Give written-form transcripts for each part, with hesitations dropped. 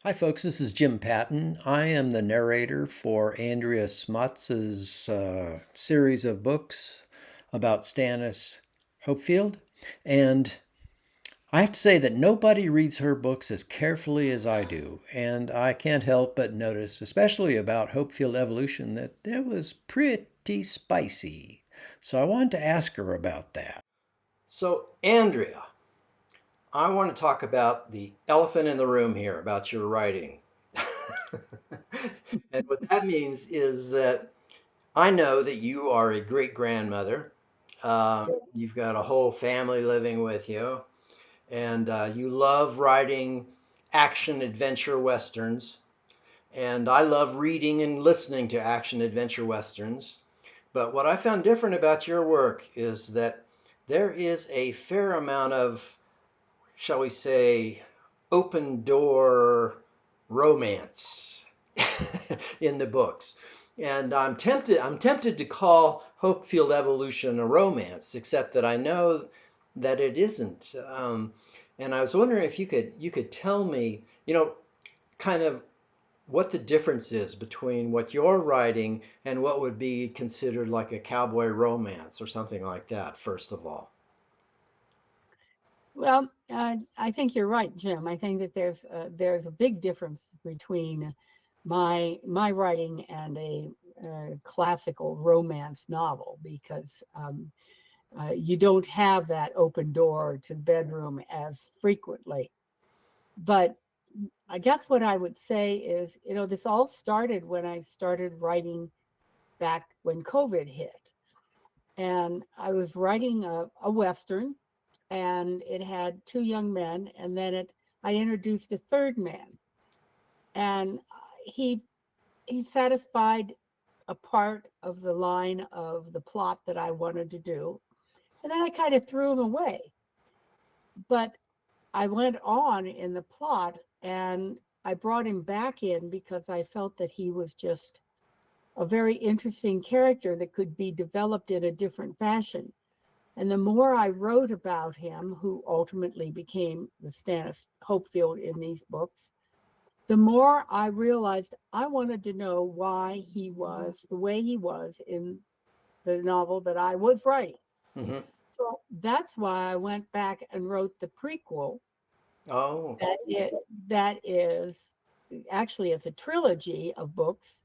Hi, folks. This is Jim Patton. I am the narrator for Andrea Smutz's series of books about Stannis Hopefield. And I have to say that nobody reads her books as carefully as I do. And I can't help but notice, especially about Hopefield Evolution, that it was pretty spicy. So I wanted to ask her about that. So, Andrea, I want to talk about the elephant in the room here, about your writing. And what that means is that I know that you are a great grandmother. You've got a whole family living with you, and you love writing action adventure westerns. And I love reading and listening to action adventure westerns. But what I found different about your work is that there is a fair amount of, shall we say, open door romance in the books. And I'm tempted to call Hopefield Evolution a romance, except that I know that it isn't. And I was wondering if you could tell me, kind of what the difference is between what you're writing and what would be considered like a cowboy romance or something like that, first of all. Well, I think you're right, Jim. I think that there's a big difference between my writing and a classical romance novel because you don't have that open door to the bedroom as frequently. But I guess what I would say is, this all started when I started writing back when COVID hit, and I was writing a western and it had two young men, and then I introduced a third man, and he he satisfied a part of the line of the plot that I wanted to do, and then I kind of threw him away. But I went on in the plot, and I brought him back in because I felt that he was just a very interesting character that could be developed in a different fashion. And the more I wrote about him, who ultimately became the Stannis Hopefield in these books, the more I realized I wanted to know why he was the way he was in the novel that I was writing. Hmm. So that's why I went back and wrote the prequel. Oh. That is actually it's a trilogy of books.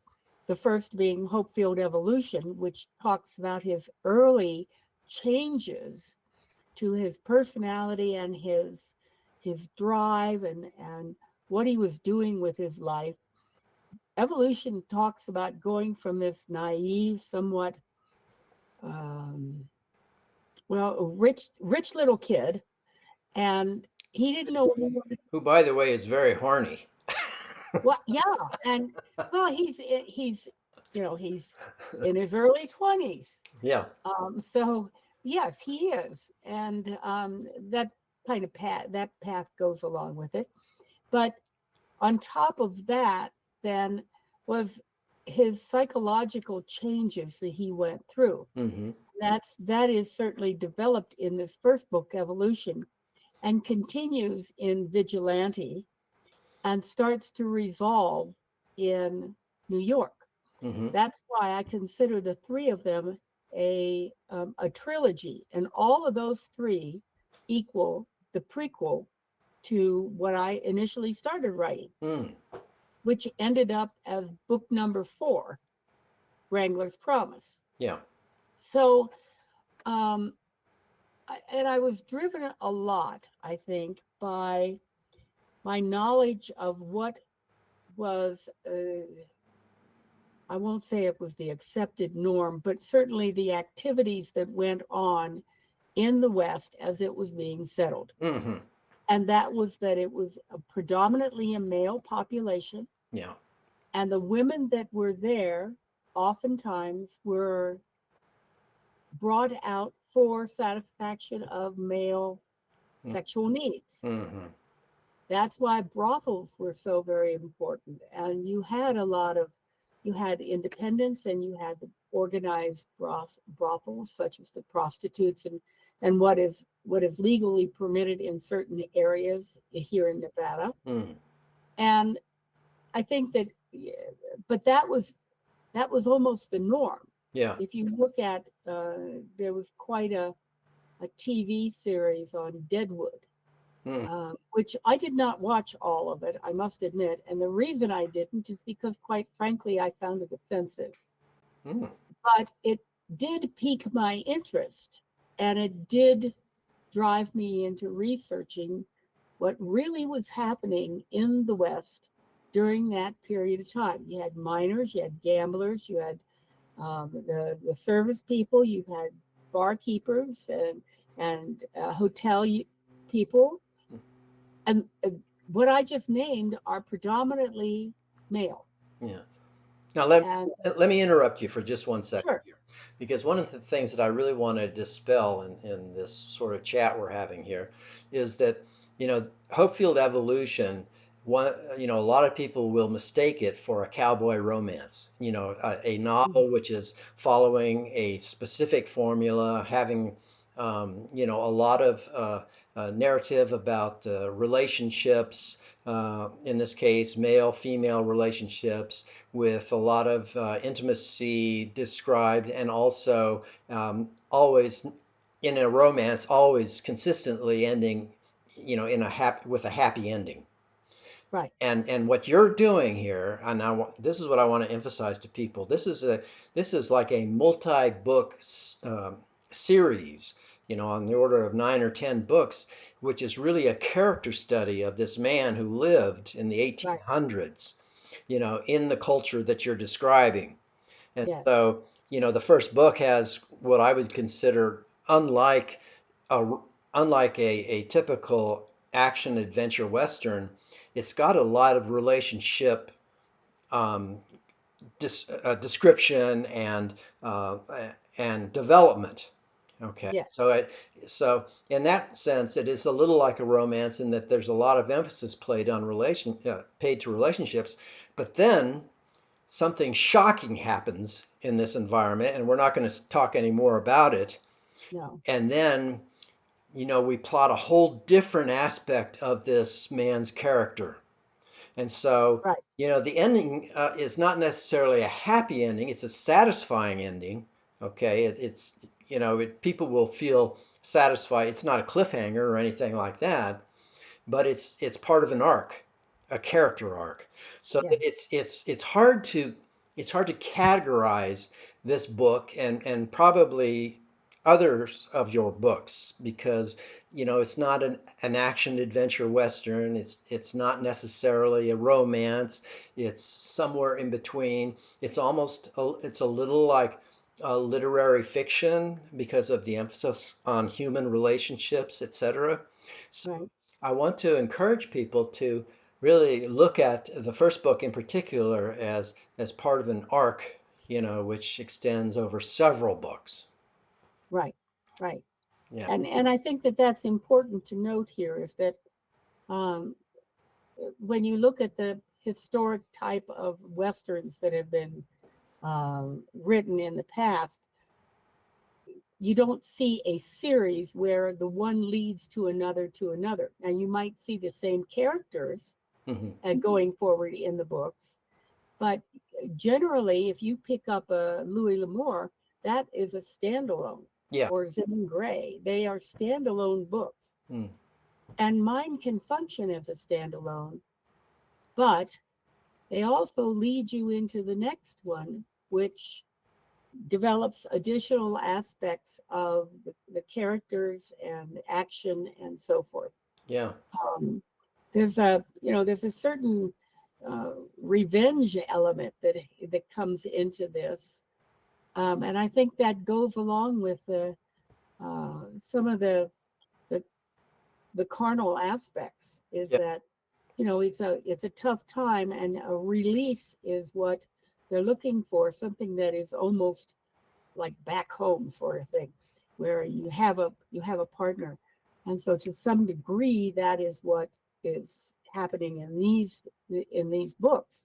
The first being Hopefield Evolution, which talks about his early changes to his personality and his drive and what he was doing with his life. Evolution talks about going from this naive, somewhat um, a rich little kid, and he didn't know Who, by the way, is very horny. what. Yeah, and well, he's he's in his early 20s. Yeah. So yes, he is, and that path goes along with it. But on top of that, then was his psychological changes that he went through. Hmm. That is certainly developed in this first book, Evolution, and continues in Vigilante, and starts to resolve in New York. Hmm. That's why I consider the three of them a trilogy, and all of those three equal the prequel to what I initially started writing, Mm. which ended up as book number 4, Wrangler's Promise. Yeah. So, um, and I was driven a lot, I think, by my knowledge of what was, I won't say it was the accepted norm, but certainly the activities that went on in the West as it was being settled. Hmm. And that was that it was predominantly a male population, Yeah. and the women that were there oftentimes were brought out for satisfaction of male sexual needs. Mm-hmm. That's why brothels were so very important. And you had independence, and you had the organized brothels, such as the prostitutes and what is legally permitted in certain areas here in Nevada. Mm. And I think that, yeah, but that was almost the norm. Yeah. If you look at, there was quite a TV series on Deadwood, Mm, which I did not watch all of it, I must admit. And the reason I didn't is because, quite frankly, I found it offensive. mm, But it did pique my interest, and it did drive me into researching what really was happening in the West during that period of time. You had miners, you had gamblers, you had the service people, you had barkeepers and hotel people, and what I just named are predominantly male. yeah. Now And let me interrupt you for just one second sure, here, because one of the things that I really want to dispel in this sort of chat we're having here is that, Hopefield evolution. One, a lot of people will mistake it for a cowboy romance. A mhm, novel which is following a specific formula, having, a lot of narrative about relationships. In this case, male-female relationships with a lot of intimacy described, and also always in a romance, always consistently ending, in a happy with a happy ending. right, And what you're doing here, and this is what I want to emphasize to people. This is like a multi-book series, on the order of 9 or 10 books, which is really a character study of this man who lived in the right, 1800s, in the culture that you're describing. And yes, so, the first book has what I would consider, a unlike a typical action adventure western, it's got a lot of relationship um, description uh, and development. Okay, yes, so in that sense, it is a little like a romance in that there's a lot of emphasis paid to relationships, but then something shocking happens in this environment, and we're not going to talk any more about it. no, And then, we plot a whole different aspect of this man's character. And so, right, the ending is not necessarily a happy ending, it's a satisfying ending. Okay, people will feel satisfied. It's not a cliffhanger or anything like that, but it's part of an arc, a character arc. So yes, it's hard to categorize this book and probably others of your books, because it's not an action adventure western. It's not necessarily a romance. It's somewhere in between. It's a little like literary fiction because of the emphasis on human relationships, etc. right, I want to encourage people to really look at the first book in particular as part of an arc, which extends over several books. right, right. Yeah. And I think that that's important to note here is that, um, when you look at the historic type of westerns that have been written in the past, you don't see a series where the one leads to another to another. Now, you might see the same characters Hmm. going forward in the books, but generally, if you pick up a Louis L'Amour, that is a standalone, Yeah. or Zim Gray. They are standalone books. Mm. And mine can function as a standalone, but they also lead you into the next one, which develops additional aspects of the characters and action and so forth. Yeah. Um, there's a certain revenge element that comes into this, and I think that goes along with some of the the carnal aspects. Is Yeah. that, it's a tough time, and a release is what they're looking for, something that is almost like back home sort of thing, where you have a partner. And so to some degree that is what is happening in these books.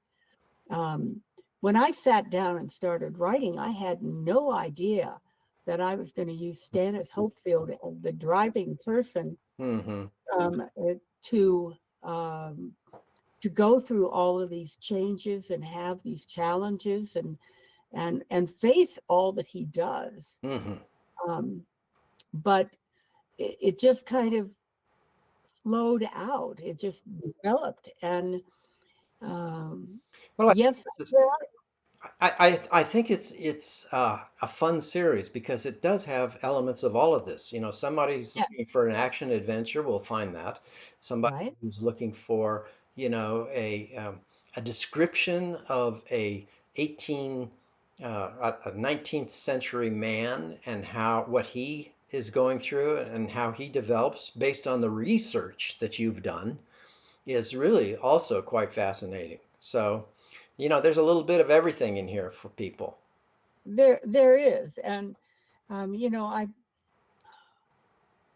um, when I sat down and started writing, I had no idea that I was going to use Stannis Hopefield as the driving person, Hmm. to um, to go through all of these changes and have these challenges and face all that he does. Hmm. But it just kind of flowed out. It just developed. And Well, yes, I think it's a fun series because it does have elements of all of this. You know, somebody's yeah, looking for an action adventure will find that. Somebody right. who's looking for, a description of 18 a 19th century man and how what he is going through and how he develops based on the research that you've done is really also quite fascinating. So, there's a little bit of everything in here for people. There is. And I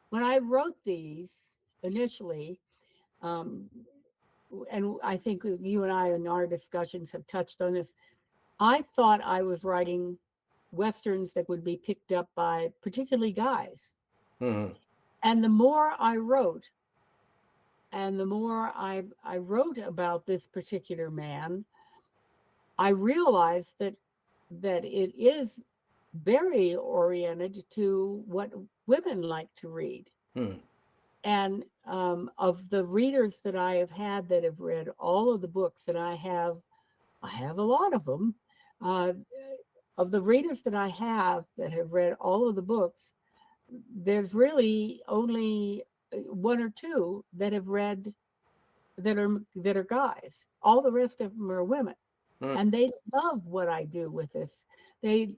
when I wrote these initially, um, and I think you and I in our discussions have touched on this, I thought I was writing westerns that would be picked up by particularly guys. Hmm. And the more I wrote, and the more I wrote about this particular man, I realized that it is very oriented to what women like to read. Hmm. And of the readers that I have had that have read all of the books, and I have a lot of them. Uh, of the readers that have read all of the books, there's really only one or two that have read that are guys. All the rest of them are women, Hmm. and they love what I do with this. They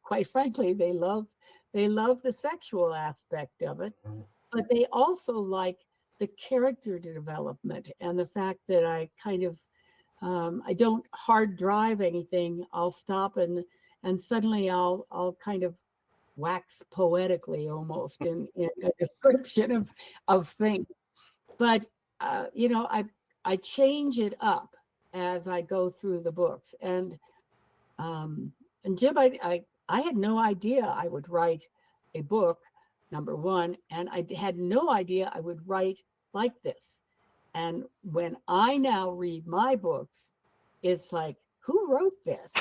quite frankly they love the sexual aspect of it, but they also like the character development and the fact that I kind of I don't hard drive anything. I'll stop and suddenly I'll kind of wax poetically almost in a description of things. But I change it up as I go through the books. Um, and Jim, I had no idea I would write a book, number one, and I had no idea I would write like this. And when I now read my books, it's like, who wrote this?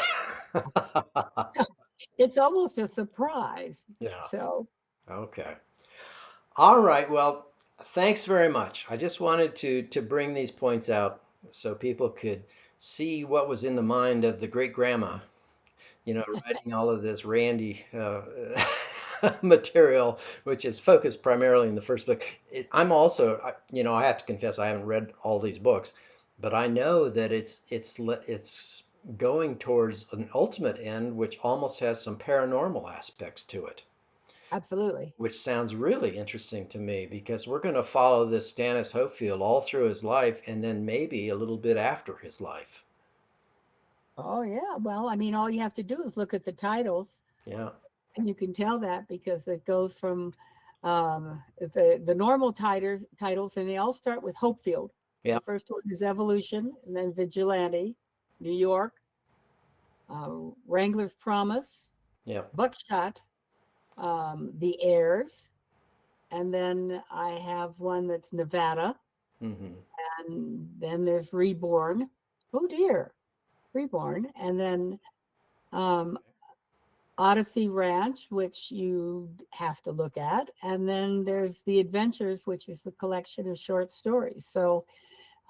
It's almost a surprise. Yeah. So, Okay. All right. Well, thanks very much. I just wanted to bring these points out so people could see what was in the mind of the great grandma, writing all of this Randy material, which is focused primarily in the first book. I'm also, I have to confess, I haven't read all these books, but I know that it's going towards an ultimate end, which almost has some paranormal aspects to it, absolutely. which sounds really interesting to me because we're going to follow this Stannis Hopefield all through his life and then maybe a little bit after his life. Oh, yeah. Well, I mean, all you have to do is look at the titles, Yeah. and you can tell that because it goes from the normal titles, and they all start with Hopefield. Yeah. The first one is Evolution, and then Vigilante, New York, Wrangler's Promise, Yeah. Buckshot, The Heirs, and then I have one that's Nevada, Hmm. and then there's Reborn. Oh dear, Reborn, and then um, Odyssey Ranch, which you have to look at, and then there's The Adventures, which is the collection of short stories. So,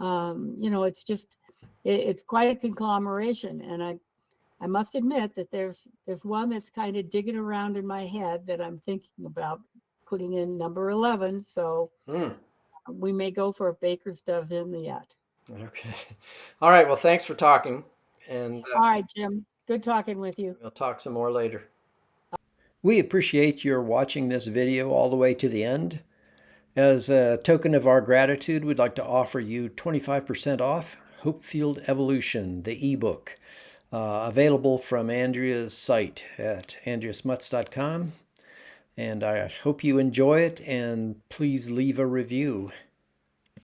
it's just it's quite a conglomeration, and I must admit that there's one that's kind of digging around in my head that I'm thinking about putting in number 11. So Mm. we may go for a baker's dozen yet. Okay. All right. Well, thanks for talking, and All right, Jim. Good talking with you. we'll talk some more later. We appreciate your watching this video all the way to the end. As a token of our gratitude, we'd like to offer you 25% off Hopefield Evolution, the ebook, available from Andrea's site at andreasmutz.com. And I hope you enjoy it, and please leave a review.